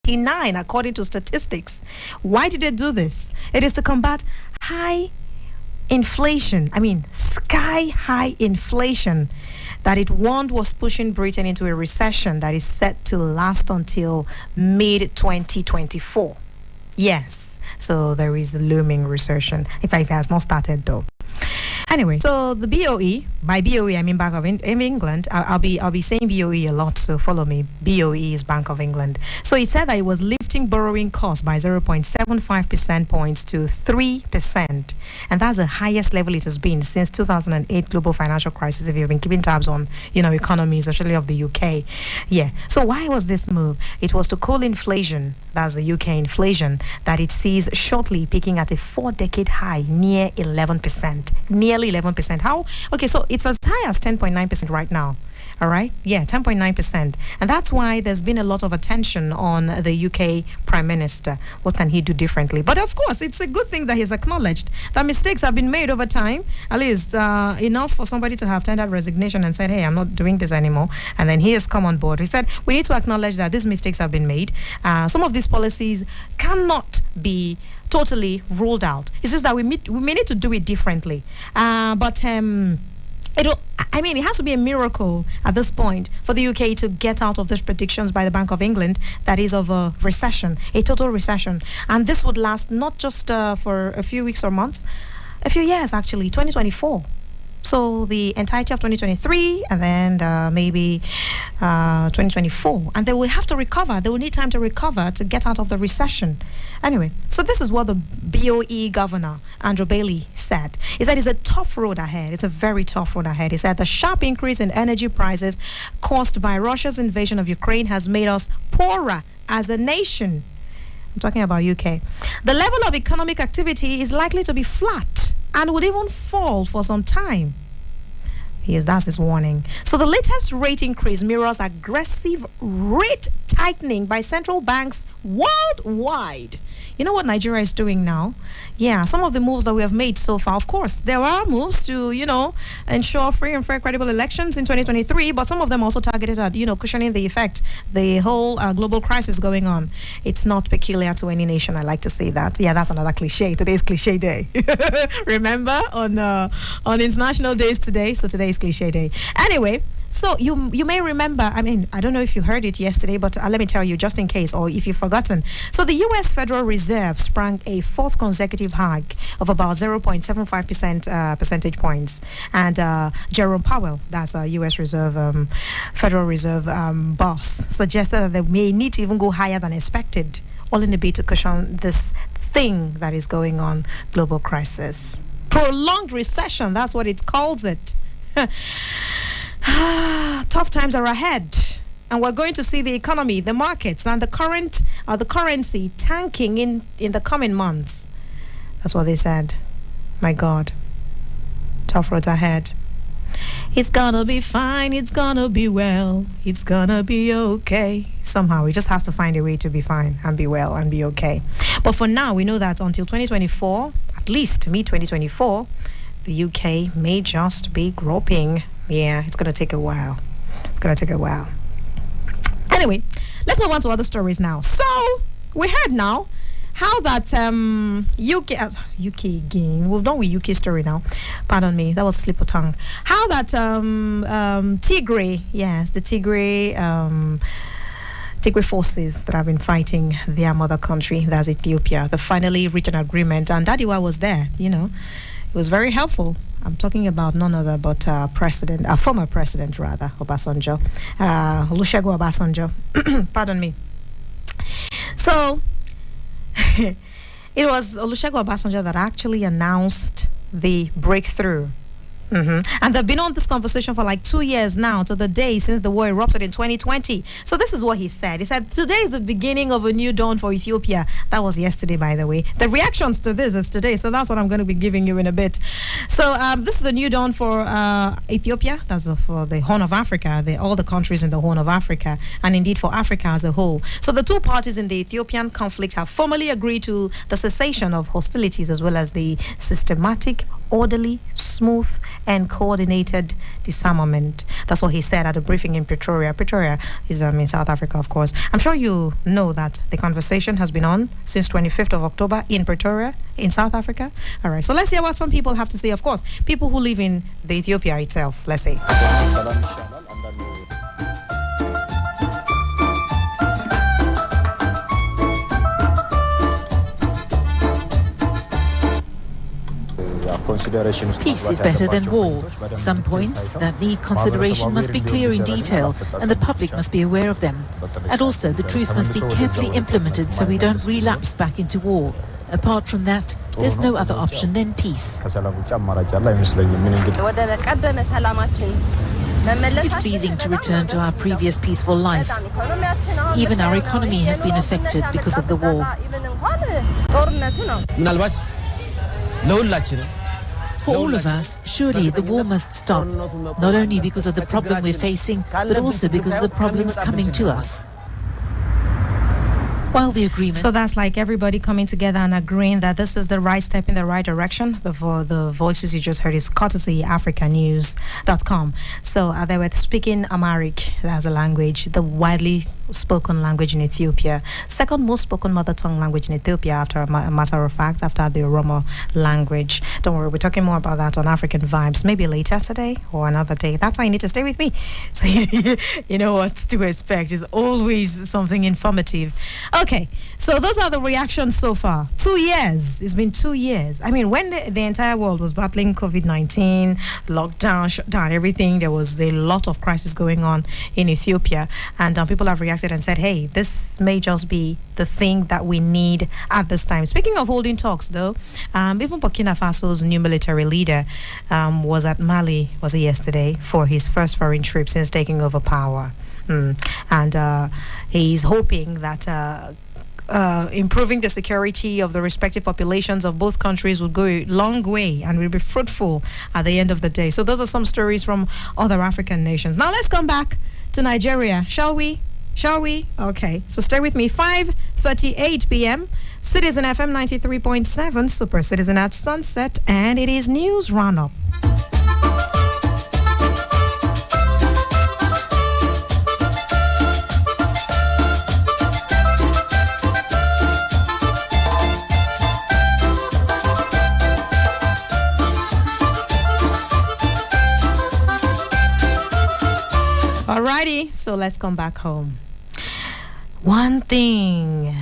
1989, according to statistics. Why did they do this? It is to combat high inflation. I mean, sky high inflation that it warned was pushing Britain into a recession that is set to last until mid 2024. Yes, so there is a looming recession. In fact, it has not started though. Anyway, so the BOE, by BOE I mean Bank of England. I'll be saying BOE a lot, so follow me. BOE is Bank of England. So it said that it was lifting borrowing costs by 0.75 percent points to 3%, and that's the highest level it has been since 2008 global financial crisis. If you've been keeping tabs on, economies, especially of the UK, yeah. So why was this move? It was to cool inflation. That's the UK inflation that it sees shortly peaking at a 4-decade high, near 11%. Nearly 11%. How? Okay, so it's as high as 10.9% right now. All right? Yeah, 10.9%. And that's why there's been a lot of attention on the UK Prime Minister. What can he do differently? But of course, it's a good thing that he's acknowledged that mistakes have been made over time. At least enough for somebody to have tendered resignation and said, hey, I'm not doing this anymore. And then he has come on board. He said, we need to acknowledge that these mistakes have been made. Some of these policies cannot be totally ruled out. It's just that we may need to do it differently. It has to be a miracle at this point for the UK to get out of these predictions by the Bank of England that is of a recession, a total recession. And this would last not just for a few weeks or months, a few years actually, 2024. So the entirety of 2023 and then maybe 2024. And they will have to recover. They will need time to recover to get out of the recession. Anyway, so this is what the BOE governor, Andrew Bailey, said. He said it's a tough road ahead. It's a very tough road ahead. He said the sharp increase in energy prices caused by Russia's invasion of Ukraine has made us poorer as a nation. I'm talking about UK. The level of economic activity is likely to be flat and would even fall for some time. Yes, that's his warning. So the latest rate increase mirrors aggressive rate tightening by central banks worldwide. You know what Nigeria is doing now? Yeah, some of the moves that we have made so far, of course, there are moves to, ensure free and fair, credible elections in 2023, but some of them also targeted at, cushioning the effect, the whole global crisis going on. It's not peculiar to any nation, I like to say that. Yeah, that's another cliche. Today's cliche day. Remember, on International Days today, so today is cliche day. Anyway, so you may remember, I don't know if you heard it yesterday, but let me tell you just in case, or if you've forgotten. So the U.S. Federal Reserve sprang a fourth consecutive hike of about 0.75% percentage points. And Jerome Powell, that's a U.S. Federal Reserve boss, suggested that they may need to even go higher than expected, all in the bid to cushion this thing that is going on, global crisis. Prolonged recession, that's what it calls it. Tough times are ahead, and we're going to see the economy, the markets, and the currency tanking in the coming months. That's what they said. My God, tough roads ahead. It's gonna be fine, it's gonna be well, it's gonna be okay. Somehow we just have to find a way to be fine and be well and be okay. But for now, we know that until 2024, at least mid-2024, the UK may just be groping. Yeah, it's going to take a while. Anyway, let's move on to other stories now. So, we heard now how that UK again. We've done with UK story now. Pardon me, that was a slip of tongue. How that Tigray, yes, the Tigray forces that have been fighting their mother country, that's Ethiopia, they finally reached an agreement, and Dadiwa was there, It was very helpful. I'm talking about none other but former president rather, Obasanjo, Olusegun Obasanjo. Pardon me. So, it was Olusegun Obasanjo that actually announced the breakthrough. And they've been on this conversation for like 2 years now, to the day since the war erupted in 2020. So this is what he said. He said, today is the beginning of a new dawn for Ethiopia. That was yesterday, by the way. The reactions to this is today, so that's what I'm going to be giving you in a bit. So this is a new dawn for Ethiopia. That's for the Horn of Africa, all the countries in the Horn of Africa, and indeed for Africa as a whole. So the two parties in the Ethiopian conflict have formally agreed to the cessation of hostilities as well as the systematic orderly, smooth, and coordinated disarmament. That's what he said at a briefing in Pretoria. Pretoria is in South Africa, of course. I'm sure you know that the conversation has been on since 25th of October in Pretoria, in South Africa. All right, so let's hear what some people have to say. Of course, people who live in the Ethiopia itself, let's say. Peace is better than war. Some points that need consideration must be clear in detail, and the public must be aware of them. And also, the truce must be carefully implemented so we don't relapse back into war. Apart from that, there's no other option than peace. It's pleasing to return to our previous peaceful life. Even our economy has been affected because of the war. For all of us, surely the war must stop, not only because of the problem we're facing, but also because of the problems coming to us. While the agreement... So that's like everybody coming together and agreeing that this is the right step in the right direction. The voices you just heard is courtesy africanews.com. So they were speaking Amharic, that's a language, the widely spoken language in Ethiopia, second most spoken mother tongue language in Ethiopia after a matter of fact, after the Oromo language. Don't worry, we're talking more about that on African Vibes, maybe later today or another day. That's why you need to stay with me. So you know what to expect. It's always something informative. Okay, so those are the reactions so far. 2 years. It's been 2 years. I mean, when the entire world was battling COVID-19, lockdown, shutdown, everything, there was a lot of crisis going on in Ethiopia, and people have reacted and said, hey, this may just be the thing that we need at this time. Speaking of holding talks, though, even Burkina Faso's new military leader was at Mali, was it yesterday, for his first foreign trip since taking over power. And he's hoping that improving the security of the respective populations of both countries will go a long way and will be fruitful at the end of the day. So those are some stories from other African nations. Now let's come back to Nigeria, shall we? Okay, so stay with me. 5:38 p.m. Citizen FM 93.7, Super Citizen at sunset, and it is News Roundup. Alrighty, so let's come back home. One thing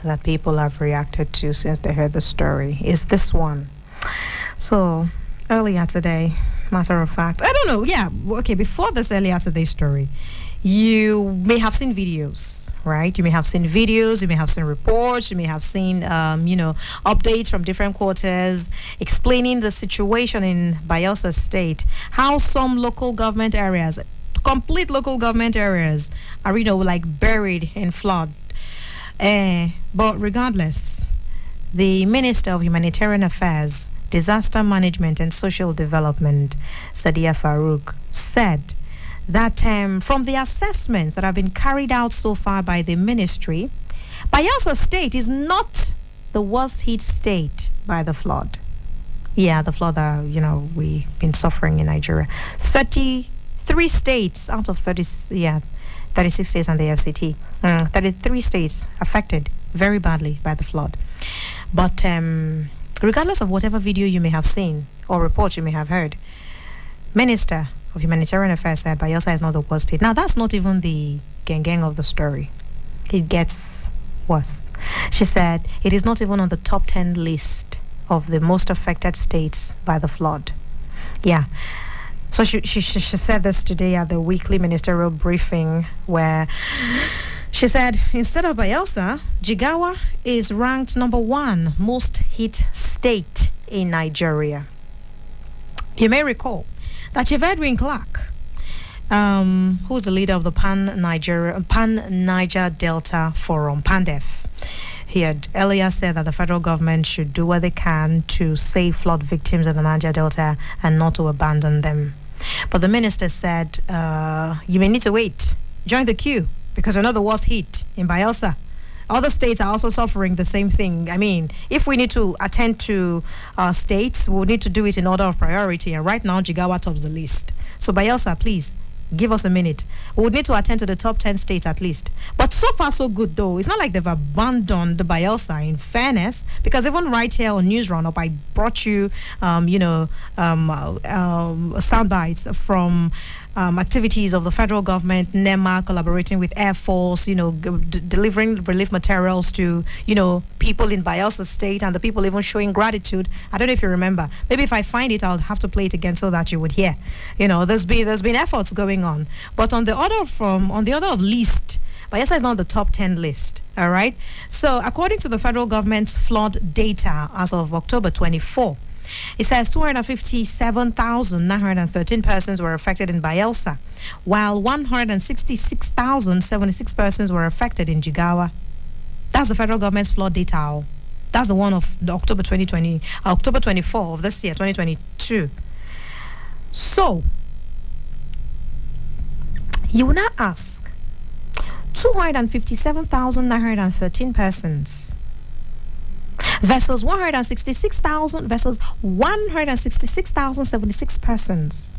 that people have reacted to since they heard the story is this one. So, earlier today, matter of fact, I don't know, yeah, okay, before this earlier today story, you may have seen videos, right? You may have seen videos, you may have seen reports, you may have seen, updates from different quarters explaining the situation in Bayelsa State, how some local government areas, complete local government areas are, buried in flood. But regardless, the Minister of Humanitarian Affairs, Disaster Management and Social Development, Sadia Farouk, said that from the assessments that have been carried out so far by the ministry, Bayelsa State is not the worst hit state by the flood. Yeah, the flood that, we've been suffering in Nigeria. 33 states out of 36 states and the FCT. 33 states affected very badly by the flood. But regardless of whatever video you may have seen or report you may have heard, Minister of Humanitarian Affairs said Bayelsa is not the worst state. Now, that's not even the gang of the story. It gets worse. She said it is not even on the top 10 list of the most affected states by the flood. Yeah. So she said this today at the weekly ministerial briefing, where she said instead of Bayelsa, Jigawa is ranked number 1 most hit state in Nigeria. You may recall that Chief Edwin Clark, who's the leader of the Pan-Niger Delta Forum, PANDEF, he had earlier said that the federal government should do what they can to save flood victims in the Niger Delta and not to abandon them. But the minister said, you may need to wait. Join the queue because you're not the worst hit in Bayelsa. Other states are also suffering the same thing. I mean, if we need to attend to states, we'll need to do it in order of priority. And right now, Jigawa tops the list. So Bayelsa, please, give us a minute. We would need to attend to the top 10 states at least. But so far, so good, though. It's not like they've abandoned the Bayelsa, in fairness, because even right here on News Roundup, I brought you, sound bites from activities of the federal government, NEMA collaborating with Air Force, delivering relief materials to, people in Bayelsa State, and the people even showing gratitude. I don't know if you remember. Maybe if I find it, I'll have to play it again so that you would hear. There's been efforts going on, but on the order of list, Bayelsa is not on the top 10 list. All right. So according to the federal government's flood data as of October 24. It says 257,913 persons were affected in Bayelsa, while 166,076 persons were affected in Jigawa. That's the federal government's flood data. That's the one of the October 24 of this year, 2022. So, you will now ask, 257,913 persons versus 166,076 persons.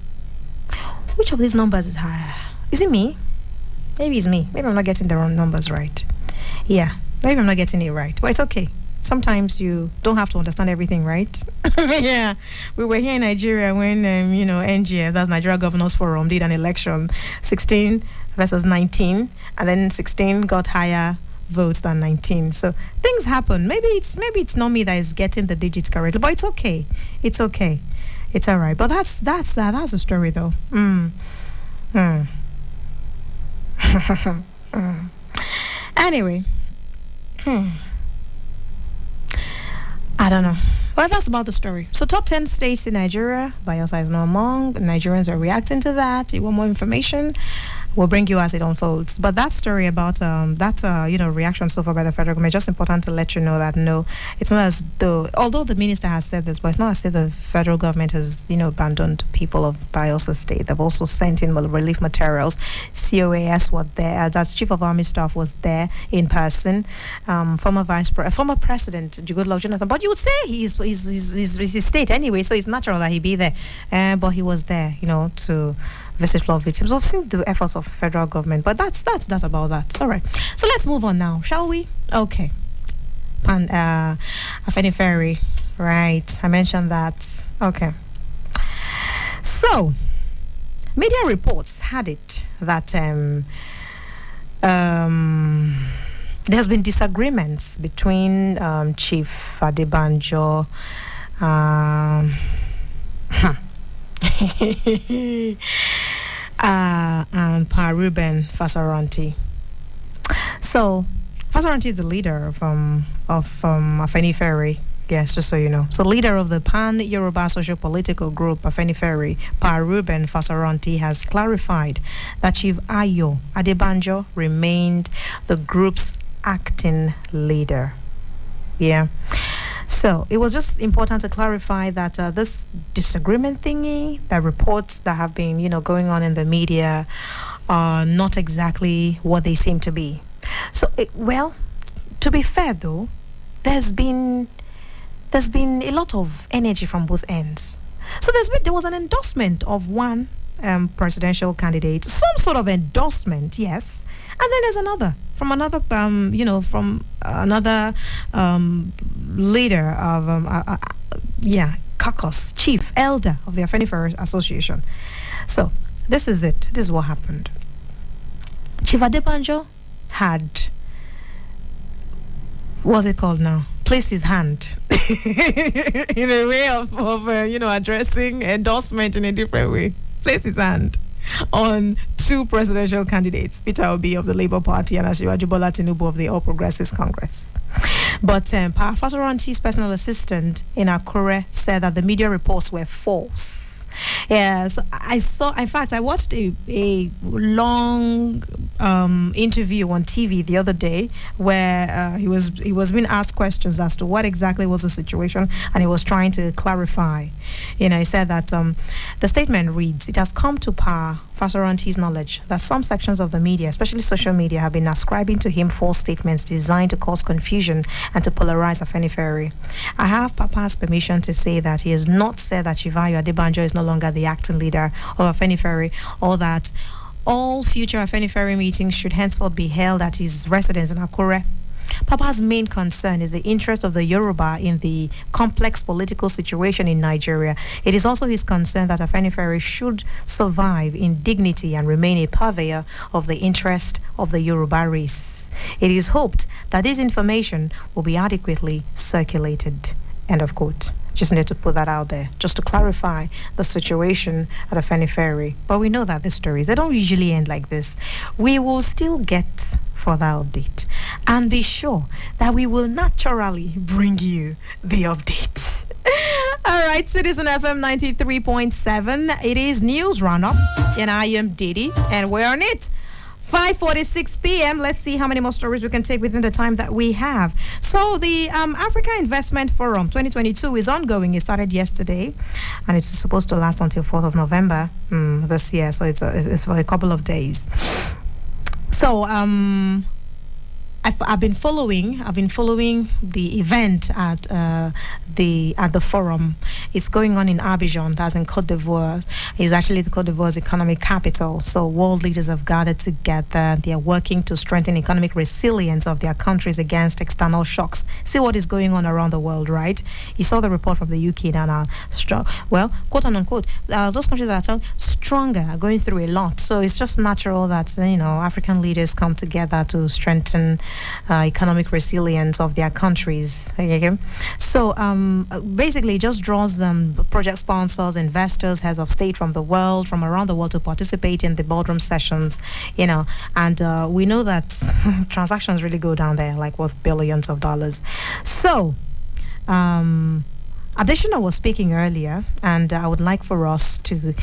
Which of these numbers is higher? Is it me? Maybe it's me. Maybe I'm not getting the wrong numbers right. Yeah, maybe I'm not getting it right. But it's okay. Sometimes you don't have to understand everything, right? Yeah, we were here in Nigeria when, NGF, that's Nigeria Governors Forum, did an election, 16 versus 19, and then 16 got higher votes than 19. So things happen. Maybe it's not me that is getting the digits correctly, but it's okay. It's okay. It's all right. But that's the story, though. Anyway. I don't know. Well, that's about the story. So top 10 states in Nigeria, Bayelsa is not among. Nigerians are reacting to that. You want more information? We'll bring you as it unfolds. But that story about reaction so far by the federal government, just important to let you know that no, it's not as though, although the minister has said this, but it's not as if the federal government has, abandoned people of Bayelsa State. They've also sent in relief materials. COAS was there. That's Chief of Army Staff was there in person. Former President Goodluck Jonathan. But you would say he's his state anyway, so it's natural that he be there. But he was there, to visit flood victims. We've seen the efforts of federal government, but that's about that. All right, so let's move on now, shall we? Okay. And Afeni Ferry, right? I mentioned that. Okay. So, media reports had it that there's been disagreements between Chief Adebanjo and Pa Ruben Fasaranti. So, Fasaranti is the leader of Afeni Ferry. Yes, just so you know. So, leader of the Pan-Yoruba Socio-Political Group, Afeni Ferry, Pa Ruben Fasaranti, has clarified that Chief Ayo Adebanjo remained the group's acting leader. Yeah. So it was just important to clarify that this disagreement thingy, the reports that have been, going on in the media, are not exactly what they seem to be. So, to be fair though, there's been a lot of energy from both ends. So there was an endorsement of one presidential candidate, some sort of endorsement, yes, and then there's another from another leader of caucus, chief, elder of the Afeni Ferry Association. So this is it. This is what happened. Chief Adebanjo had, what's it called now? Placed his hand in a way of addressing endorsement in a different way. Placed his hand on two presidential candidates, Peter Obi of the Labour Party and Asiwaju Bola Tinubu of the All Progressives Congress. But Pa Fasaranti's personal assistant in Akure said that the media reports were false. Yes, I watched a long interview on TV the other day where he was being asked questions as to what exactly was the situation, and he was trying to clarify. He said that the statement reads, "It has come to Pa Fasoranti's knowledge that some sections of the media, especially social media, have been ascribing to him false statements designed to cause confusion and to polarize Afenifere. I have Papa's permission to say that he has not said that Chivayo Adebanjo is no longer the acting leader of Afenifere, or that all future Afenifere meetings should henceforth be held at his residence in Akure. Papa's main concern is the interest of the Yoruba in the complex political situation in Nigeria. It is also his concern that Afenifere should survive in dignity and remain a purveyor of the interest of the Yoruba race. It is hoped that this information will be adequately circulated. End of quote. Just need to put that out there, just to clarify the situation at Afenifere. But we know that the stories, they don't usually end like this. We will still get further update. And be sure that we will naturally bring you the update. All right, Citizen FM 93.7. It is News Roundup, and I am Didi, and we're on it. 5:46 p.m. Let's see how many more stories we can take within the time that we have. So the Africa Investment Forum 2022 is ongoing. It started yesterday, and it's supposed to last until 4th of November this year. So it's for a couple of days. So I've been following the event at the forum. It's going on in Abidjan, that's in Côte d'Ivoire. It's actually the Côte d'Ivoire's economic capital. So world leaders have gathered together. They are working to strengthen economic resilience of their countries against external shocks. See what is going on around the world, right? You saw the report from the UK now. Well, quote unquote, those countries that are stronger are going through a lot. So it's just natural that African leaders come together to strengthen economic resilience of their countries. Okay? So basically it just draws project sponsors, investors, heads of state from around the world to participate in the boardroom sessions, and we know that transactions really go down there, like worth billions of dollars. So Additional was speaking earlier, and I would like for us to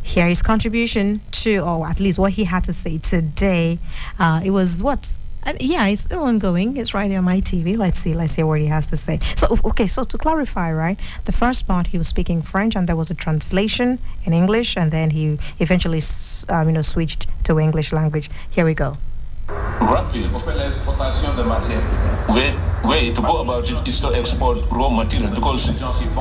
hear his contribution to, or at least what he had to say today. It was what? Yeah, it's still ongoing. It's right on my TV. Let's see what he has to say. So, okay, so to clarify, right, the first part he was speaking French, and there was a translation in English, and then he eventually, switched to English language. Here we go. Rapid. Way to go about it is to export raw material, because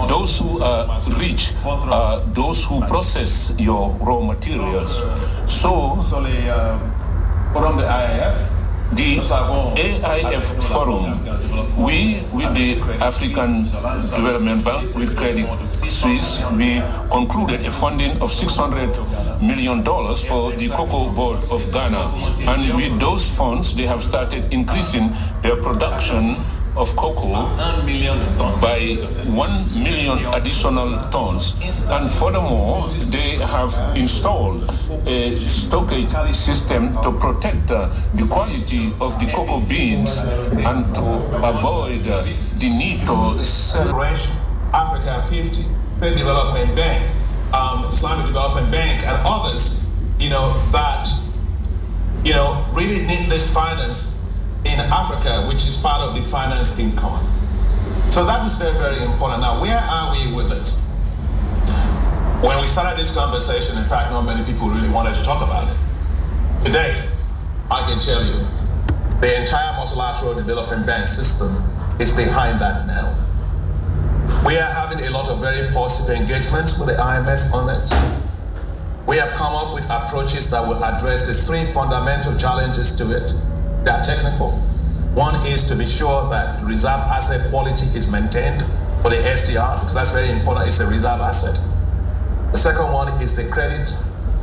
those who are rich are those who process your raw materials. So, the AIF Forum, we with the African Development Bank, with Credit Suisse, we concluded a funding of $600 million for the Cocoa Board of Ghana. And with those funds, they have started increasing their production of cocoa by 1 million additional tons. And furthermore, they have installed a stockage system to protect the quality of the cocoa beans and to avoid the need to sell. Africa 50, Trade Development Bank, Islamic Development Bank, and others, that, really need this finance in Africa, which is part of the finance income. So that is very, very important. Now, where are we with it? When we started this conversation, in fact, not many people really wanted to talk about it. Today, I can tell you, the entire multilateral development bank system is behind that now. We are having a lot of very positive engagements with the IMF on it. We have come up with approaches that will address the three fundamental challenges to it. They are technical. One is to be sure that reserve asset quality is maintained for the SDR, because that's very important. It's a reserve asset. The second one is the credit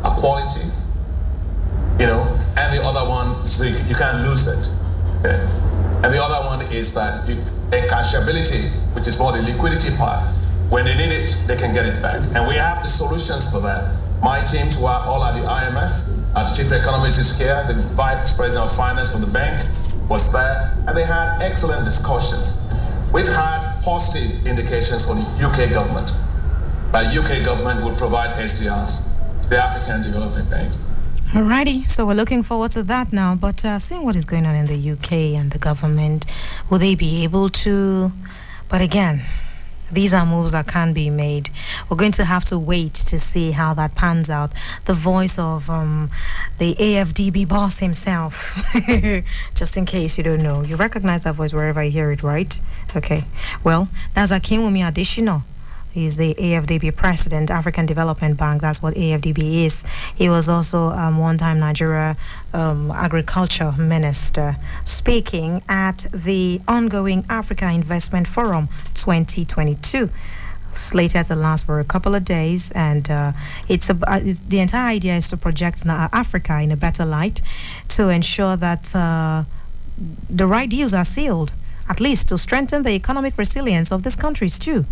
quality, and the other one, so you can't lose it. Okay? And the other one is that encashability, which is more the liquidity part. When they need it, they can get it back. And we have the solutions for that. My teams were all at the IMF. Our chief economist is here. The vice president of finance from the bank was there, and they had excellent discussions. We've had positive indications from the UK government. The UK government will provide SDRs to the African Development Bank. Alrighty, so we're looking forward to that now. But seeing what is going on in the UK and the government, will they be able to? But again, These are moves that can be made. We're going to have to wait to see how that pans out. The voice of the AFDB boss himself, just in case you don't know. You recognize that voice wherever you hear it, right? Okay. Well, that's Akinwumi Adesina. He's the AFDB president, African Development Bank. That's what AFDB is. He was also one-time Nigeria agriculture minister, speaking at the ongoing Africa Investment Forum 2022. Slated to last for a couple of days, and the entire idea is to project Africa in a better light, to ensure that the right deals are sealed, at least to strengthen the economic resilience of these countries too,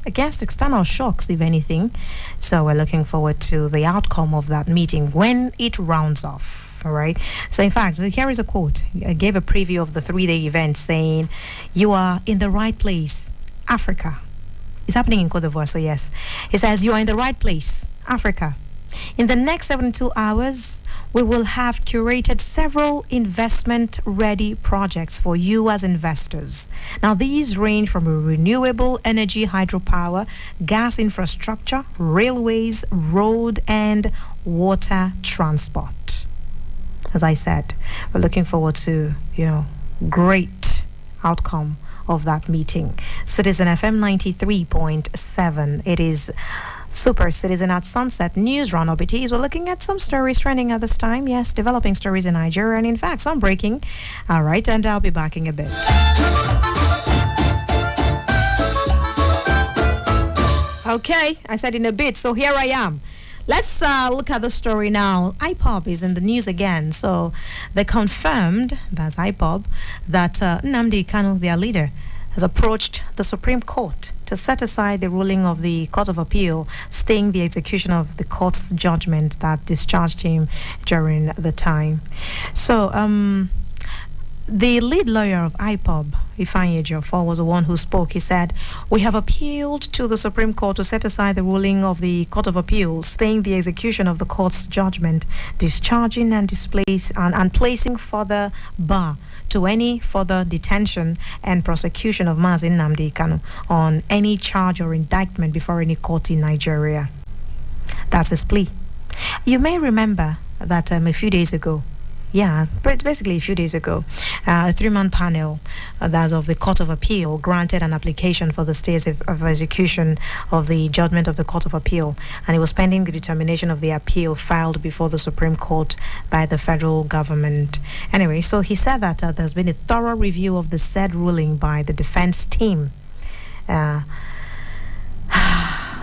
against external shocks, if anything. So we're looking forward to the outcome of that meeting when it rounds off. All right. So in fact, here is a quote. I gave a preview of the 3-day event saying, "You are in the right place, Africa." It's happening in Cote d'Ivoire, so yes. It says, "You are in the right place, Africa. In the next 72 hours, we will have curated several investment-ready projects for you as investors. Now, these range from renewable energy, hydropower, gas infrastructure, railways, road, and water transport." As I said, we're looking forward to, great outcome of that meeting. Citizen FM 93.7. It is Super Citizen at Sunset News Roundup. It is. We're looking at some stories trending at this time. Yes, developing stories in Nigeria, and in fact, some breaking. All right, and I'll be back in a bit. Okay, I said in a bit, so here I am. Let's look at the story now. IPOB is in the news again. So they confirmed, that's IPOB, that Nnamdi Kanu, their leader, has approached the Supreme Court to set aside the ruling of the Court of Appeal, staying the execution of the court's judgment that discharged him during the time. So, the lead lawyer of IPOB, Ifeanyi Ejiofor, was the one who spoke. He said, "We have appealed to the Supreme Court to set aside the ruling of the Court of Appeal, staying the execution of the court's judgment, discharging and placing further bar to any further detention and prosecution of Mazi Nnamdi Kanu on any charge or indictment before any court in Nigeria." That's his plea. You may remember that a few days ago, basically a few days ago, a 3-man panel that's of the Court of Appeal granted an application for the stays of execution of the judgment of the Court of Appeal, and it was pending the determination of the appeal filed before the Supreme Court by the federal government. Anyway, so he said that there's been a thorough review of the said ruling by the defense team.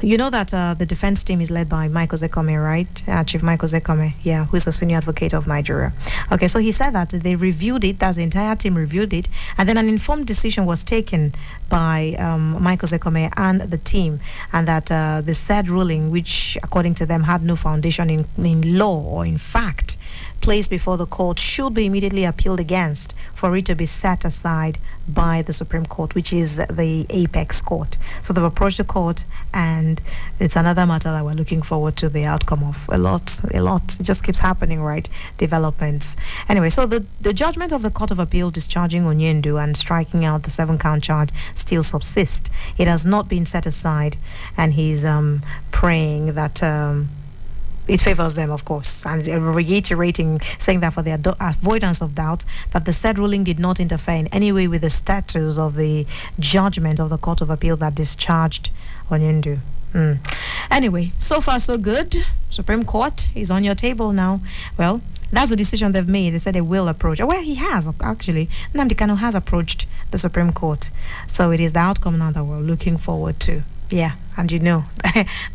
You know that the defense team is led by Michael Zekome, right? Chief Michael Zekome, who is the senior advocate of Nigeria. Okay, so he said that they reviewed it, that's the entire team reviewed it, and then an informed decision was taken by Michael Zekome and the team, and that the said ruling, which according to them had no foundation in law or in fact, placed before the court, should be immediately appealed against for it to be set aside by the Supreme Court, which is the apex court. So they've approached the court, and it's another matter that we're looking forward to the outcome of. A lot. It just keeps happening, right? Developments. Anyway, so the judgment of the Court of Appeal discharging Onyendu and striking out the 7-count charge still subsists. It has not been set aside, and he's praying that it favors them, of course, and reiterating, saying that for the avoidance of doubt, that the said ruling did not interfere in any way with the status of the judgment of the Court of Appeal that discharged Onyendu. Anyway, so far so good. Supreme Court is on your table now. Well, that's the decision they've made. They said they will approach. Well, he has, actually. Nnamdi Kanu has approached the Supreme Court. So it is the outcome now that we're looking forward to. Yeah, and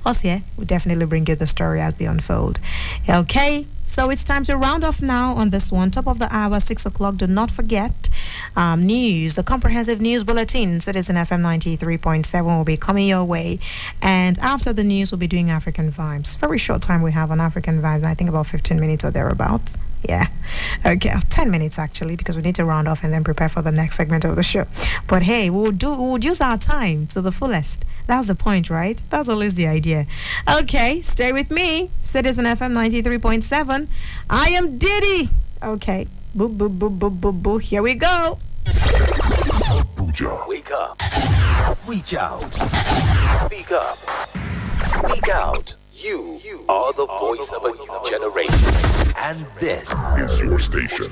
us here, we'll definitely bring you the story as they unfold. Okay, so it's time to round off now on this one. Top of the hour, 6 o'clock. Do not forget news, the comprehensive news bulletin. Citizen FM 93.7 will be coming your way. And after the news, we'll be doing African Vibes. Very short time we have on African Vibes. I think about 15 minutes or thereabouts. Yeah. Okay, 10 minutes actually, because we need to round off and then prepare for the next segment of the show. But hey, we would use our time to the fullest. That's the point, right? That's always the idea. Okay, stay with me. Citizen FM 93.7. I am Didi. Okay. Boo, boo, boo, boo, boo, boo. Here we go. Abuja. Wake up. Reach out. Speak up. Speak out. You are the voice of a new generation. And this is your station.